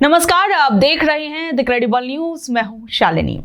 नमस्कार, आप देख रहे हैं द क्रेडिबल न्यूज। मैं हूं शालिनी।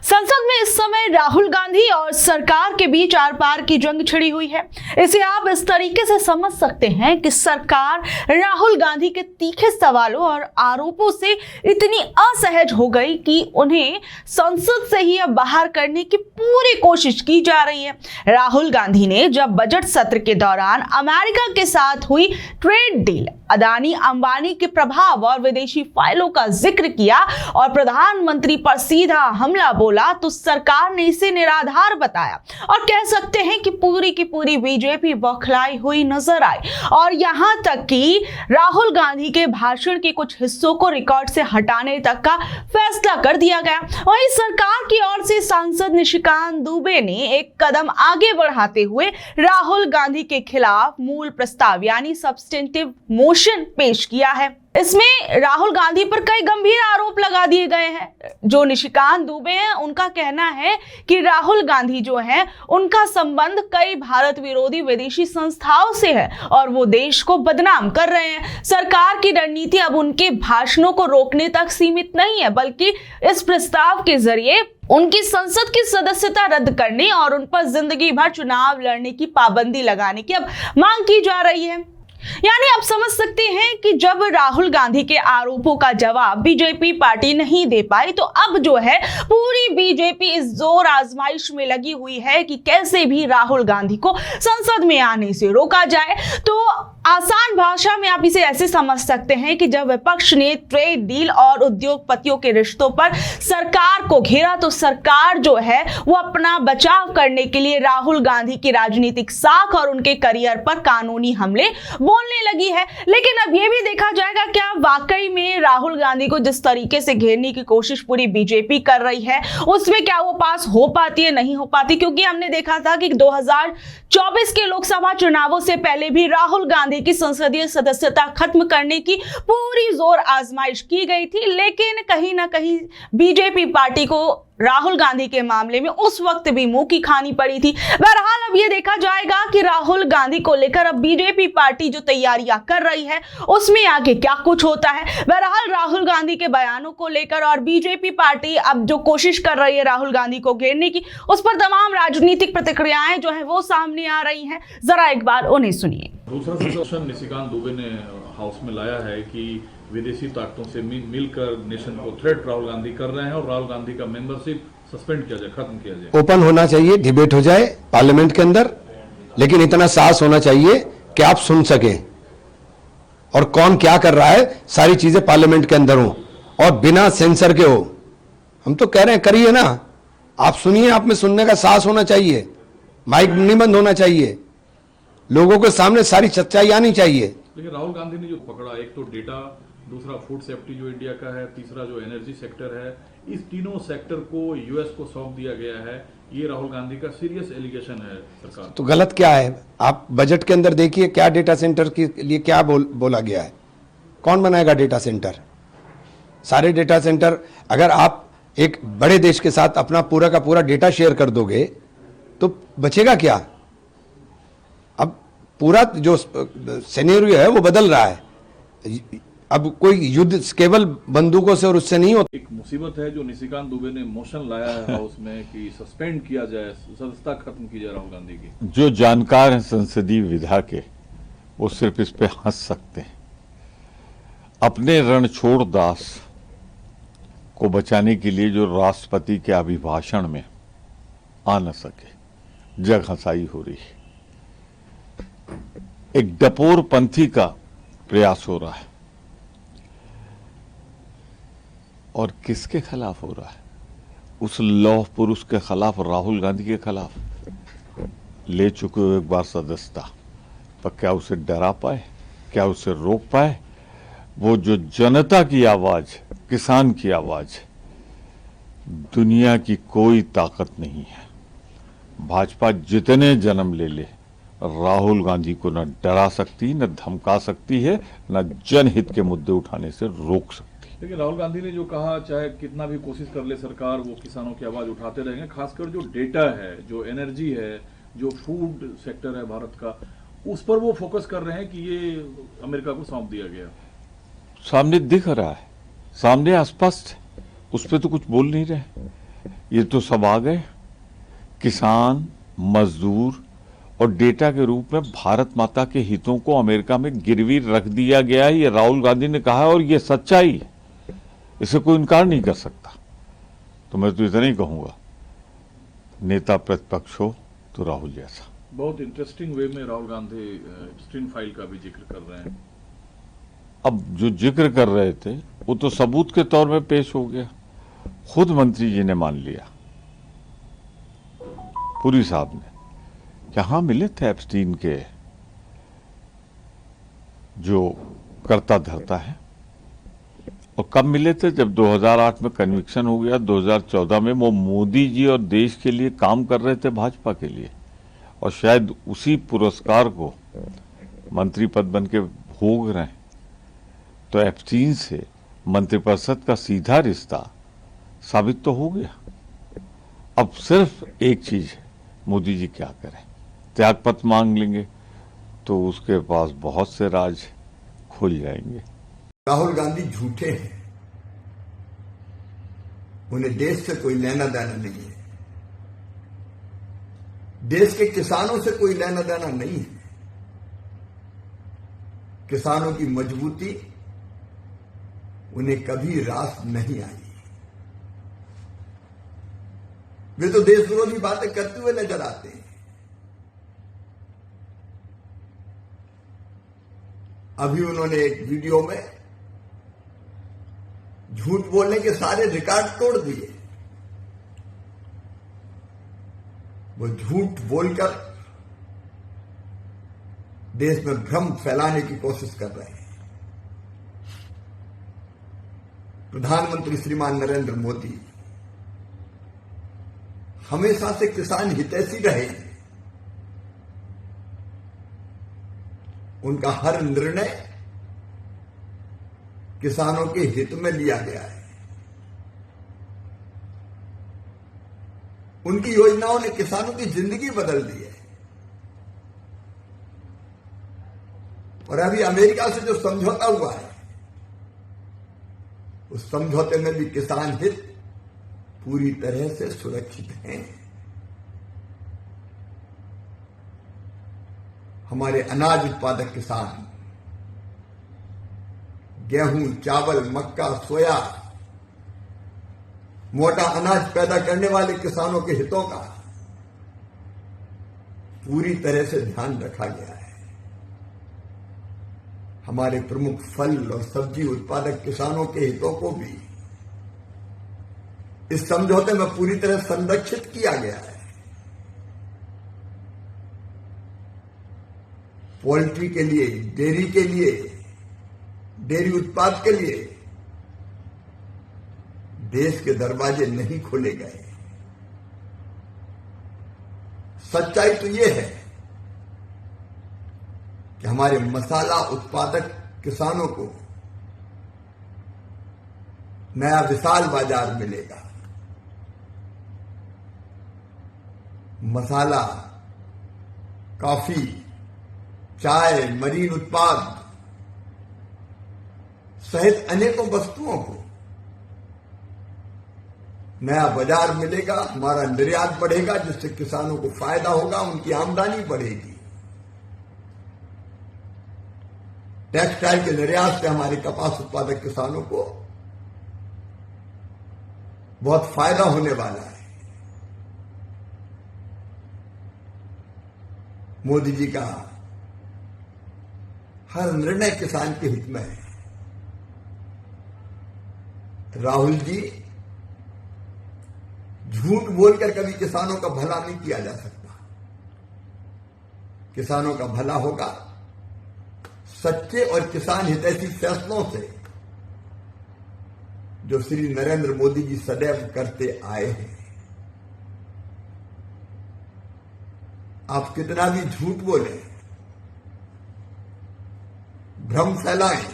संसद में इस समय राहुल गांधी और सरकार के बीच आर पार की जंग छिड़ी हुई है। इसे आप इस तरीके से समझ सकते हैं कि सरकार राहुल गांधी के तीखे सवालों और आरोपों से इतनी असहज हो गई कि उन्हें संसद से ही अब बाहर करने की पूरी कोशिश की जा रही है। राहुल गांधी ने जब बजट सत्र के दौरान अमेरिका के साथ हुई ट्रेड डील, अदानी अंबानी के प्रभाव और विदेशी फाइलों का जिक्र किया और प्रधानमंत्री पर सीधा हमला बोला, तो सरकार ने इसे निराधार बताया और कह सकते हैं कि पूरी की पूरी बीजेपी बौखलाई हुई नजर आई। और यहां तक कि राहुल गांधी के भाषण के कुछ हिस्सों को रिकॉर्ड से हटाने तक का फैसला कर दिया गया। वहीं सरकार की ओर से सांसद निशिकांत दुबे ने एक कदम आगे बढ़ाते हुए राहुल गांधी के खिलाफ मूल प्रस्ताव यानी सब्सटेंटिव मोशन पेश किया है। इसमें राहुल गांधी पर कई गंभीर आरोप लगा दिए गए हैं। जो निशिकांत दुबे हैं, उनका कहना है कि राहुल गांधी जो हैं, उनका संबंध कई भारत विरोधी विदेशी संस्थाओं से है और वो देश को बदनाम कर रहे हैं। सरकार की रणनीति अब उनके भाषणों को रोकने तक सीमित नहीं है, बल्कि इस प्रस्ताव के जरिए उनकी संसद की सदस्यता रद्द करने और उन पर जिंदगी भर चुनाव लड़ने की पाबंदी लगाने की अब मांग की जा रही है। यानी आप समझ सकते हैं कि जब राहुल गांधी के आरोपों का जवाब बीजेपी पार्टी नहीं दे पाई, तो अब जो है पूरी बीजेपी इस जोर आजमाइश में लगी हुई है कि कैसे भी राहुल गांधी को संसद में आने से रोका जाए। तो आसान भाषा में आप इसे ऐसे समझ सकते हैं कि जब विपक्ष ने ट्रेड डील और उद्योगपतियों के रिश्तों पर सरकार को घेरा, तो सरकार जो है वो अपना बचाव करने के लिए राहुल गांधी की राजनीतिक साख और उनके करियर पर कानूनी हमले बोलने लगी है। लेकिन अब यह भी देखा जाएगा क्या वाकई में राहुल गांधी को जिस तरीके से घेरने की कोशिश पूरी बीजेपी कर रही है, उसमें क्या वो पास हो पाती है, नहीं हो पाती। क्योंकि हमने देखा था कि 2024 के लोकसभा चुनावों से पहले भी राहुल गांधी की संसदीय सदस्यता खत्म करने की पूरी जोर आजमाइश की गई थी, लेकिन कहीं ना कहीं बीजेपी पार्टी को राहुल गांधी के मामले में उस वक्त भी मुंह की खानी पड़ी थी। बहरहाल अब यह देखा जाएगा कि राहुल गांधी को लेकर अब बीजेपी पार्टी जो तैयारियां कर रही है, उसमें आगे क्या कुछ होता है। बहरहाल राहुल गांधी के बयानों को लेकर और बीजेपी पार्टी अब जो कोशिश कर रही है राहुल गांधी को घेरने की, उस पर तमाम राजनीतिक प्रतिक्रियाएं जो है वो सामने आ रही हैं। जरा एक बार उन्हें सुनिए। दूसरा सजेशन निशिकांत दुबे ने हाउस में लाया है कि विदेशी ताकतों से मिलकर नेशन को थ्रेट राहुल गांधी कर रहे हैं और राहुल गांधी का मेंबरशिप सस्पेंड किया जाए, खत्म किया जाए। ओपन होना चाहिए, डिबेट हो जाए पार्लियामेंट के अंदर, लेकिन इतना साहस होना चाहिए कि आप सुन सकें और कौन क्या कर रहा है, सारी चीजें पार्लियामेंट के अंदर हो और बिना सेंसर के हो। हम तो कह रहे हैं करिए ना, आप सुनिए, आप में सुनने का साहस होना चाहिए, माइक नहीं बंद होना चाहिए, लोगों के सामने सारी सच्चाई आनी चाहिए। लेकिन राहुल गांधी ने जो पकड़ा, एक तो डेटा, दूसरा फूड सेफ्टी जो इंडिया का है, तीसरा जो एनर्जी सेक्टर है, इस तीनों सेक्टर को यूएस को सौंप दिया गया है। ये राहुल गांधी का सीरियस एलिगेशन है सरकार। तो गलत क्या है? आप बजट के अंदर देखिए क्या डेटा सेंटर के लिए क्या बोला गया है। कौन बनाएगा डेटा सेंटर? सारे डेटा सेंटर अगर आप एक बड़े देश के साथ अपना पूरा का पूरा डेटा शेयर कर दोगे तो बचेगा क्या? अब पूरा जो सिनेरियो है वो बदल रहा है। अब कोई युद्ध केवल बंदूकों से और उससे नहीं होता। एक मुसीबत है जो निशिकांत दुबे ने मोशन लाया है हाउस में कि सस्पेंड किया जाए, सदस्यता खत्म की जाए राहुल गांधी की। जो जानकार हैं संसदीय विधा के, वो सिर्फ इस पे हंस सकते हैं। अपने रणछोड़ दास को बचाने के लिए जो राष्ट्रपति के अभिभाषण में आ न सके, जग हंसाई हो रही है। एक डपोर पंथी का प्रयास हो रहा है और किसके खिलाफ हो रहा है? उस लौह पुरुष के खिलाफ, राहुल गांधी के खिलाफ। ले चुके हो एक बार सदस्यता, पर क्या उसे डरा पाए, क्या उसे रोक पाए? वो जो जनता की आवाज, किसान की आवाज, दुनिया की कोई ताकत नहीं है। भाजपा जितने जन्म ले ले, राहुल गांधी को न डरा सकती, न धमका सकती है, न जनहित के मुद्दे उठाने से रोक सकती। लेकिन राहुल गांधी ने जो कहा, चाहे कितना भी कोशिश कर ले सरकार, वो किसानों की आवाज उठाते रहेंगे। खासकर जो डेटा है, जो एनर्जी है, जो फूड सेक्टर है भारत का, उस पर वो फोकस कर रहे हैं कि ये अमेरिका को सौंप दिया गया। सामने दिख रहा है, सामने स्पष्ट है, उस पर तो कुछ बोल नहीं रहे। ये तो सब आ गए, किसान, मजदूर और डेटा के रूप में भारत माता के हितों को अमेरिका में गिरवी रख दिया गया है। ये राहुल गांधी ने कहा है और ये सच्चाई है, इसे कोई इनकार नहीं कर सकता। तो मैं तो इतना ही कहूंगा, नेता प्रतिपक्ष हो तो राहुल जैसा। बहुत इंटरेस्टिंग वे में राहुल गांधी एप्स्टीन फाइल का भी जिक्र कर रहे हैं। अब जो जिक्र कर रहे थे वो तो सबूत के तौर में पेश हो गया, खुद मंत्री जी ने मान लिया, पुरी साहब ने, कहाँ मिले थे एप्स्टीन के जो कर्ता धर्ता है, और कब मिले थे? जब 2008 में कन्विक्शन हो गया, 2014 में वो मोदी जी और देश के लिए काम कर रहे थे, भाजपा के लिए, और शायद उसी पुरस्कार को मंत्री पद बन के भोग रहे हैं। तो एप्स्टीन से मंत्रिपरिषद का सीधा रिश्ता साबित तो हो गया। अब सिर्फ एक चीज है, मोदी जी क्या करें? त्यागपत्र मांग लेंगे तो उसके पास बहुत से राज खुल जाएंगे। राहुल गांधी झूठे हैं, उन्हें देश से कोई लेना देना नहीं है, देश के किसानों से कोई लेना देना नहीं है। किसानों की मजबूती उन्हें कभी रास नहीं आई। वे तो देश विरोधी बातें करते हुए नजर आते हैं। अभी उन्होंने एक वीडियो में झूठ बोलने के सारे रिकॉर्ड तोड़ दिए। वो झूठ बोलकर देश में भ्रम फैलाने की कोशिश कर रहे हैं। प्रधानमंत्री श्रीमान नरेंद्र मोदी हमेशा से किसान हितैषी रहे। उनका हर निर्णय किसानों के हित में लिया गया है। उनकी योजनाओं ने किसानों की जिंदगी बदल दी है। और अभी अमेरिका से जो समझौता हुआ है, उस समझौते में भी किसान हित पूरी तरह से सुरक्षित हैं। हमारे अनाज उत्पादक किसान, गेहूं, चावल, मक्का, सोया, मोटा अनाज पैदा करने वाले किसानों के हितों का पूरी तरह से ध्यान रखा गया है। हमारे प्रमुख फल और सब्जी उत्पादक किसानों के हितों को भी इस समझौते में पूरी तरह संरक्षित किया गया है। पोल्ट्री के लिए, डेयरी के लिए, डेयरी उत्पाद के लिए देश के दरवाजे नहीं खोले गए। सच्चाई तो यह है कि हमारे मसाला उत्पादक किसानों को नया विशाल बाजार मिलेगा। मसाला, कॉफी, चाय, मरीन उत्पाद सहित अनेकों वस्तुओं को नया बाजार मिलेगा। हमारा निर्यात बढ़ेगा, जिससे किसानों को फायदा होगा, उनकी आमदनी बढ़ेगी। टेक्सटाइल के निर्यात से हमारे कपास उत्पादक किसानों को बहुत फायदा होने वाला है। मोदी जी का हर निर्णय किसान के हित में है। राहुल जी, झूठ बोलकर कभी किसानों का भला नहीं किया जा सकता। किसानों का भला होगा सच्चे और किसान हितैषी फैसलों से, जो श्री नरेंद्र मोदी जी सदैव करते आए हैं। आप कितना भी झूठ बोले, भ्रम फैलाएं,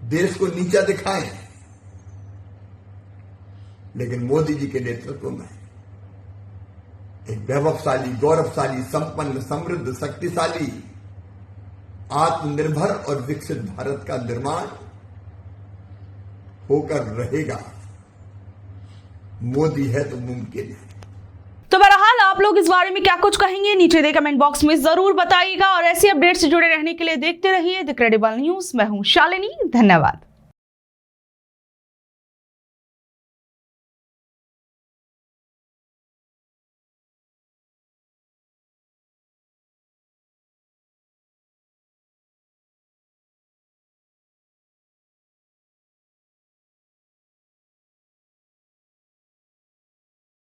देश को नीचा दिखाएं, लेकिन मोदी जी के नेतृत्व में एक वैभवशाली, गौरवशाली, संपन्न, समृद्ध, शक्तिशाली, आत्मनिर्भर और विकसित भारत का निर्माण होकर रहेगा। मोदी है तो मुमकिन है। तो बहरहाल आप लोग इस बारे में क्या कुछ कहेंगे, नीचे दे कमेंट बॉक्स में जरूर बताइएगा और ऐसी अपडेट से जुड़े रहने के लिए देखते रहिए द क्रेडिबल न्यूज। मैं हूं शालिनी, धन्यवाद।